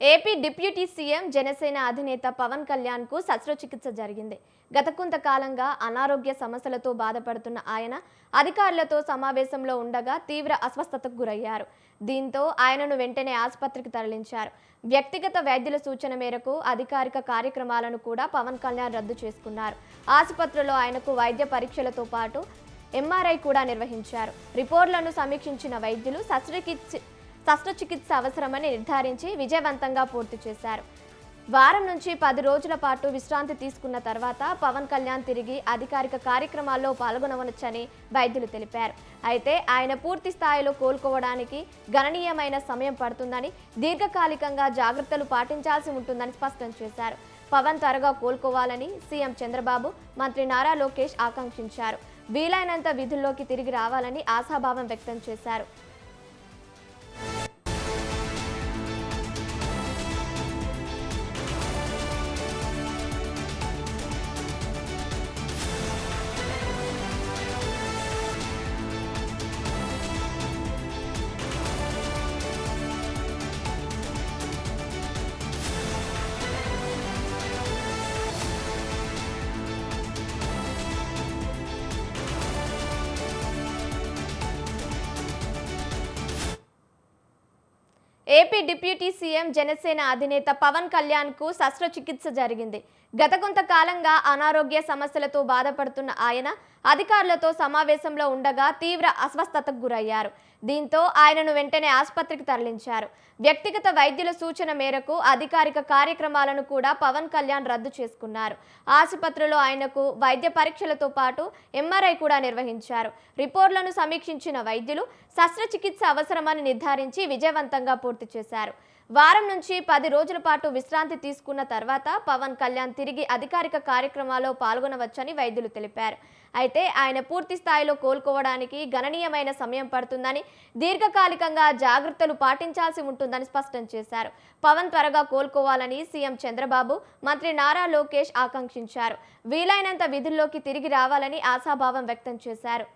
AP deputy CM Janasena అధినేత పవన్ కళ్యాణ్ కు శస్త్రచికిత్స జరిగింది. గత కొంతకాలంగా అనారోగ్య సమస్యలతో బాధపడుతున్న ఆయన అధికారులతో సమావేశంలో ఉండగా తీవ్ర అస్వస్థతకు గురయ్యారు. దీంతో ఆయనను వెంటనే ఆసుపత్రికి తరలించారు. వ్యక్తిగత వైద్యుల సూచన మేరకు అధికారిక కార్యక్రమాలను కూడా పవన్ కళ్యాణ్ రద్దు చేసుకున్నారు. ఆసుపత్రిలో ఆయనకు వైద్య పరీక్షలతో పాటు ఎంఆర్ఐ కూడా నిర్వహించారు. రిపోర్టులను సమీక్షించిన వైద్యులు శస్త్రచికిత్స అవసరమని నిర్ధారించి విజయవంతంగా పూర్తి చేశారు. వారం నుంచి 10 రోజుల పాటు విశ్రాంతి తీసుకున్న తర్వాత పవన్ కళ్యాణ్ తిరిగి అధికారిక కార్యక్రమాల్లో పాల్గొనవచ్చని వైద్యులు తెలిపారు. అయితే ఆయన పూర్తి స్థాయిలో కోలుకోవడానికి గణనీయమైన సమయం పడుతుందని, దీర్ఘకాలికంగా జాగ్రత్తలు పాటించాల్సి ఉంటుందని స్పష్టం చేశారు. పవన్ త్వరగా కోలుకోవాలని సీఎం చంద్రబాబు, మంత్రి నారా లోకేష్ ఆకాంక్షించారు. వీలైనంత విధుల్లోకి తిరిగి రావాలని ఆశాభావం వ్యక్తం చేశారు. ఏపీ డిప్యూటీ సీఎం జనసేన అధినేత పవన్ కళ్యాణ్ కు శస్త్రచికిత్స జరిగింది. గత కొంతకాలంగా అనారోగ్య సమస్యలతో బాధపడుతున్న ఆయన అధికారులతో సమావేశంలో ఉండగా తీవ్ర అస్వస్థతకు గురయ్యారు. దీంతో ఆయనను వెంటనే ఆసుపత్రికి తరలించారు. వ్యక్తిగత వైద్యుల సూచన మేరకు అధికారిక కార్యక్రమాలను కూడా పవన్ కళ్యాణ్ రద్దు చేసుకున్నారు. ఆసుపత్రిలో ఆయనకు వైద్య పరీక్షలతో పాటు ఎంఆర్ఐ కూడా నిర్వహించారు. రిపోర్టులను సమీక్షించిన వైద్యులు శస్త్రచికిత్స అవసరమని నిర్ధారించి విజయవంతంగా పూర్తి చేశారు. వారం నుంచి 10 రోజుల పాటు విశ్రాంతి తీసుకున్న తర్వాత పవన్ కళ్యాణ్ తిరిగి అధికారిక కార్యక్రమాల్లో పాల్గొనవచ్చని వైద్యులు తెలిపారు. అయితే ఆయన పూర్తి స్థాయిలో కోలుకోవడానికి గణనీయమైన సమయం పడుతుందని, దీర్ఘకాలికంగా జాగ్రత్తలు పాటించాల్సి ఉంటుందని స్పష్టం చేశారు. పవన్ త్వరగా కోలుకోవాలని సీఎం చంద్రబాబు, మంత్రి నారా లోకేష్ ఆకాంక్షించారు. వీలైనంత విధుల్లోకి తిరిగి రావాలని ఆశాభావం వ్యక్తం చేశారు.